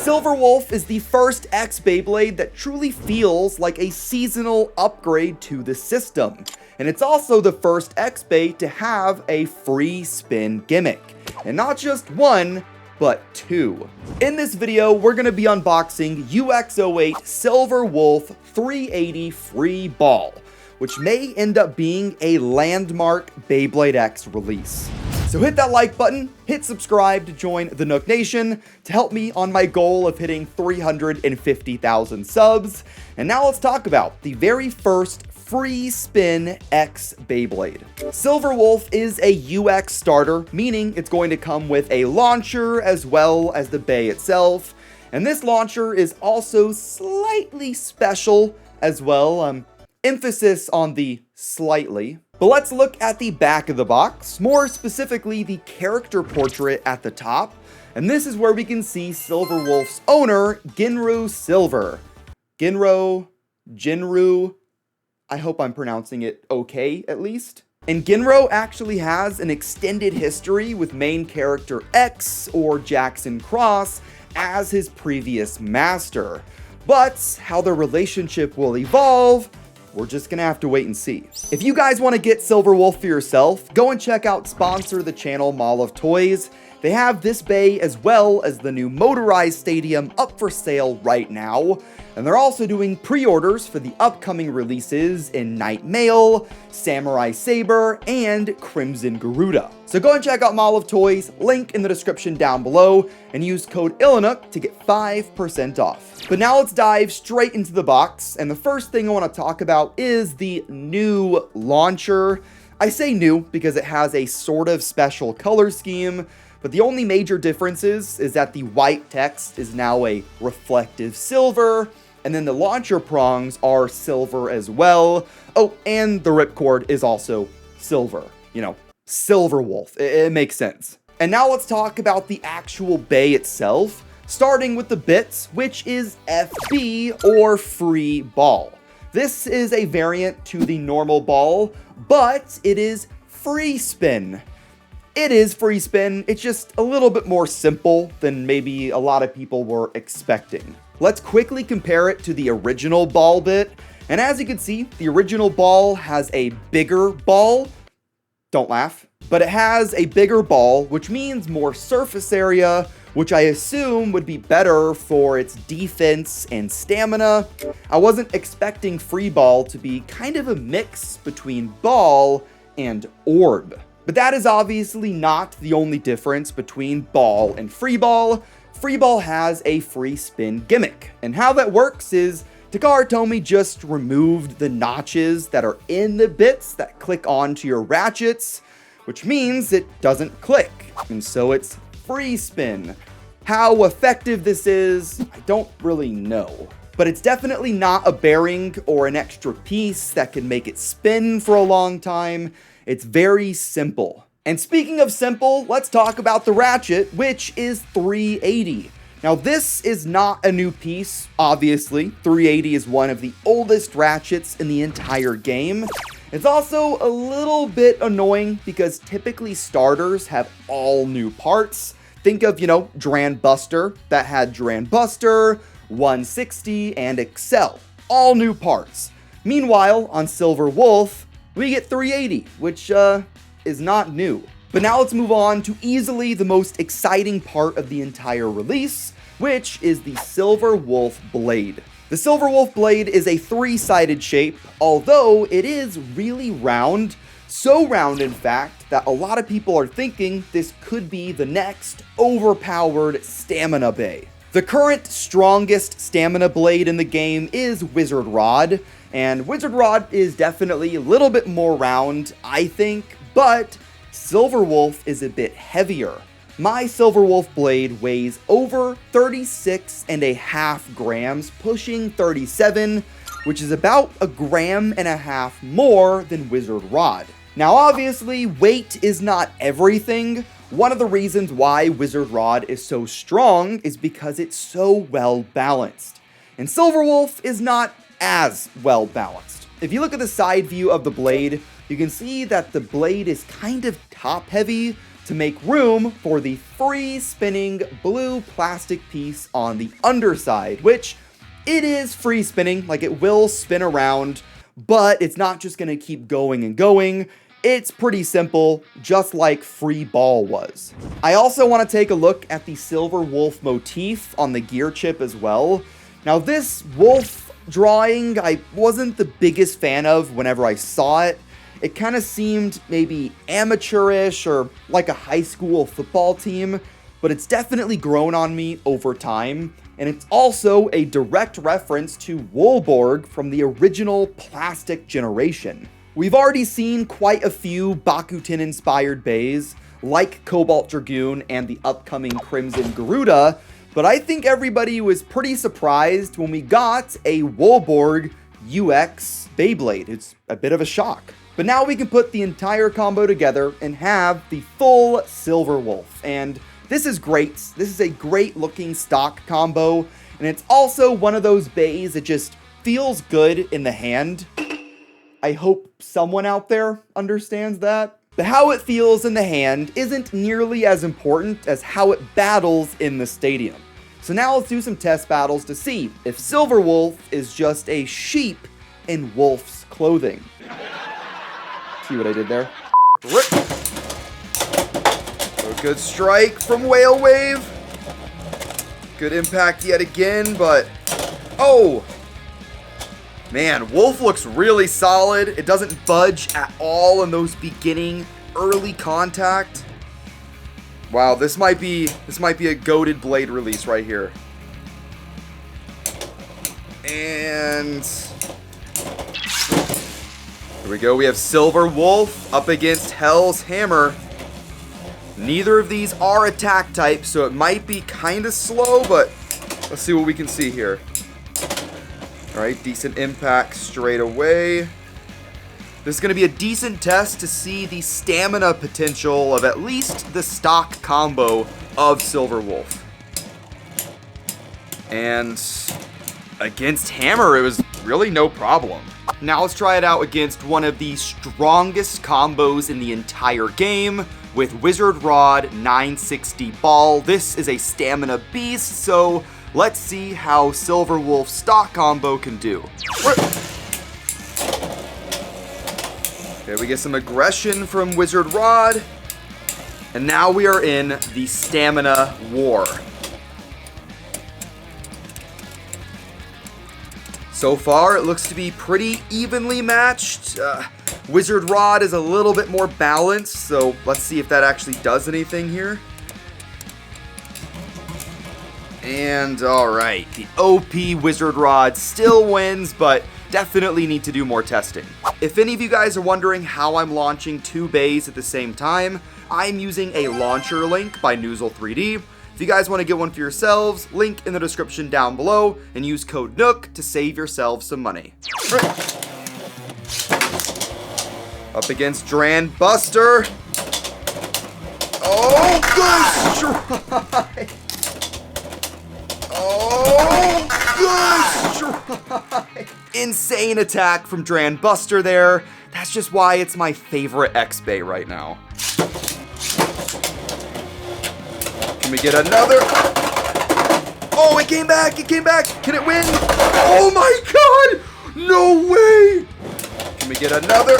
SilverWolf is the first X Beyblade that truly feels like a seasonal upgrade to the system. And it's also the first X Bay to have a free spin gimmick. And not just one, but two. In this video, we're going to be unboxing UX-08 SilverWolf 380 Free Ball, which may end up being a landmark Beyblade X release. So hit that like button, hit subscribe to join the Nook Nation to help me on my goal of hitting 350,000 subs. And now let's talk about the very first free spin X Beyblade. SilverWolf is a UX starter, meaning it's going to come with a launcher as well as the bay itself. And this launcher is also slightly special as well. Emphasis on the slightly. But let's look at the back of the box, more specifically the character portrait at the top. And this is where we can see SilverWolf's owner, Ginru Silver. Ginru, I hope I'm pronouncing it okay, at least. And Ginro actually has an extended history with main character X, or Jackson Cross, as his previous master. But how their relationship will evolve, we're just gonna have to wait and see. If you guys want to get SilverWolf for yourself, go and check out sponsor the channel Mall of Toys. They have this bay as well as the new motorized stadium up for sale right now. And they're also doing pre-orders for the upcoming releases in Night Mail, Samurai Saber, and Crimson Garuda. So go and check out Mall of Toys, link in the description down below, and use code ilinnuc to get 5% off. But now let's dive straight into the box, and the first thing I want to talk about is the new launcher. I say new because it has a sort of special color scheme, but the only major difference is that the white text is now a reflective silver, and then the launcher prongs are silver as well. Oh, and the ripcord is also silver. You know, SilverWolf. It makes sense. And now let's talk about the actual bay itself, starting with the bits, which is FB, or Free Ball. This is a variant to the normal ball, but it is free spin. It is free spin, it's just a little bit more simple than maybe a lot of people were expecting. Let's quickly compare it to the original ball bit, and as you can see, the original ball has a bigger ball. Don't laugh. But it has a bigger ball, which means more surface area, which I assume would be better for its defense and stamina. I wasn't expecting Free Ball to be kind of a mix between ball and orb. But that is obviously not the only difference between ball and free ball. Free ball has a free spin gimmick. And how that works is Takara Tomy just removed the notches that are in the bits that click onto your ratchets, which means it doesn't click. And so it's free spin. How effective this is, I don't really know. But it's definitely not a bearing or an extra piece that can make it spin for a long time. It's very simple. And speaking of simple, let's talk about the ratchet, which is 380. Now this is not a new piece, obviously. 380 is one of the oldest ratchets in the entire game. It's also a little bit annoying because typically starters have all new parts. Think of, Dran Buster, that had Dran Buster, 160, and Excel. All new parts. Meanwhile, on SilverWolf, we get 380, which is not new. But now let's move on to easily the most exciting part of the entire release, which is the SilverWolf Blade. The SilverWolf Blade is a three-sided shape, although it is really round. So round, in fact, that a lot of people are thinking this could be the next overpowered stamina bay. The current strongest stamina blade in the game is Wizard Rod, and Wizard Rod is definitely a little bit more round, I think, but SilverWolf is a bit heavier. My SilverWolf blade weighs over 36.5 grams, pushing 37, which is about 1.5 grams more than Wizard Rod. Now obviously, weight is not everything. One of the reasons why Wizard Rod is so strong is because it's so well balanced. And SilverWolf is not as well balanced. If you look at the side view of the blade, you can see that the blade is kind of top heavy to make room for the free spinning blue plastic piece on the underside, which it is free spinning, like it will spin around, but it's not just gonna keep going and going. It's pretty simple, just like free ball was. I also want to take a look at the SilverWolf motif on the gear chip as well. Now this wolf drawing, I wasn't the biggest fan of whenever I saw it. It kind of seemed maybe amateurish or like a high school football team, but it's definitely grown on me over time. And it's also a direct reference to Wolborg from the original plastic generation. We've already seen quite a few Bakuten-inspired bays, like Cobalt Dragoon and the upcoming Crimson Garuda, but I think everybody was pretty surprised when we got a Wolborg UX Beyblade. It's a bit of a shock. But now we can put the entire combo together and have the full SilverWolf. And this is great. This is a great looking stock combo, and it's also one of those bays that just feels good in the hand. I hope someone out there understands that. But how it feels in the hand isn't nearly as important as how it battles in the stadium. So now let's do some test battles to see if SilverWolf is just a sheep in wolf's clothing. See what I did there? Rip. A good strike from Whale Wave. Good impact yet again, but oh! Man, Wolf looks really solid. It doesn't budge at all in those beginning early contact. Wow, this might be a goated blade release right here. And here we go. We have SilverWolf up against Hell's Hammer. Neither of these are attack types, so it might be kind of slow, but let's see what we can see here. All right, decent impact straight away. This is going to be a decent test to see the stamina potential of at least the stock combo of SilverWolf. And against Hammer, it was really no problem. Now let's try it out against one of the strongest combos in the entire game with Wizard Rod 960 Ball. This is a stamina beast, so let's see how SilverWolf's stock combo can do. Okay, we get some aggression from Wizard Rod. And now we are in the stamina war. So far, it looks to be pretty evenly matched. Wizard Rod is a little bit more balanced, so let's see if that actually does anything here. And alright, the OP Wizard Rod still wins, but definitely need to do more testing. If any of you guys are wondering how I'm launching two bays at the same time, I'm using a launcher link by Noozle 3D. If you guys want to get one for yourselves, link in the description down below, and use code NUC to save yourselves some money. Up against Dran Buster. Oh, good strike! Oh, good strike! Insane attack from Dran Buster there. That's just why it's my favorite X-Bay right now. Can we get another? Oh, it came back, it came back. Can it win? Oh my god! No way! Can we get another?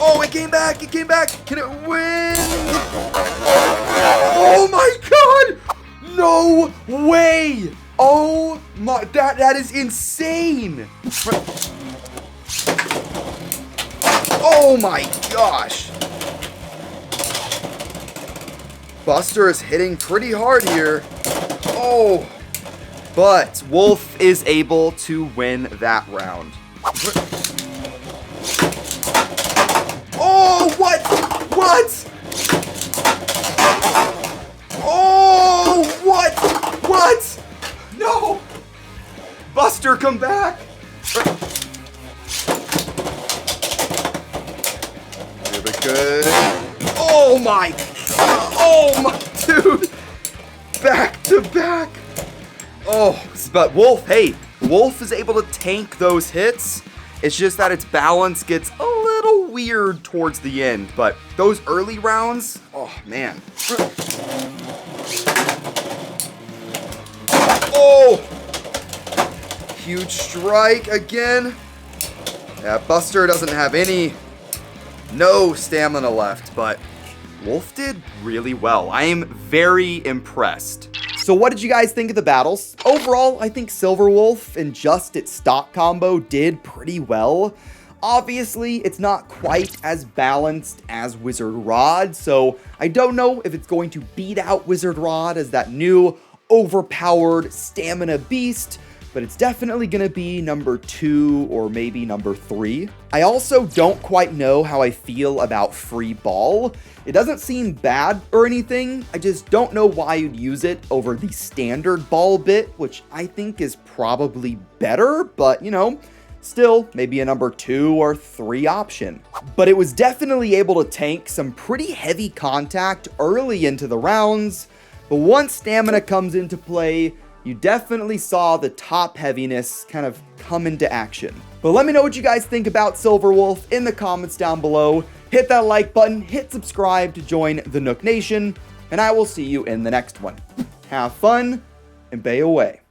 Oh, it came back, it came back. Can it win? Oh my god! No way! Oh my, that is insane! Oh my gosh! Buster is hitting pretty hard here. Oh, but Wolf is able to win that round. Oh, what? What? Oh, what? What? No! Buster, come back! Really good. Oh my! Oh my, dude! Back to back! Oh, but Wolf, hey, Wolf is able to tank those hits. It's just that its balance gets a little weird towards the end, but those early rounds, oh man. Oh! Huge strike again. Yeah, Buster doesn't have no stamina left, but Wolf did really well. I am very impressed. So what did you guys think of the battles? Overall, I think SilverWolf and just its stock combo did pretty well. Obviously, it's not quite as balanced as Wizard Rod, so I don't know if it's going to beat out Wizard Rod as that new overpowered stamina beast, but it's definitely gonna be number 2 or maybe number 3. I also don't quite know how I feel about Free Ball. It doesn't seem bad or anything, I just don't know why you'd use it over the standard ball bit, which I think is probably better, but you know, still maybe a number 2 or 3 option. But it was definitely able to tank some pretty heavy contact early into the rounds, but once stamina comes into play, you definitely saw the top heaviness kind of come into action. But let me know what you guys think about SilverWolf in the comments down below. Hit that like button, hit subscribe to join the Nook Nation, and I will see you in the next one. Have fun, and bay away.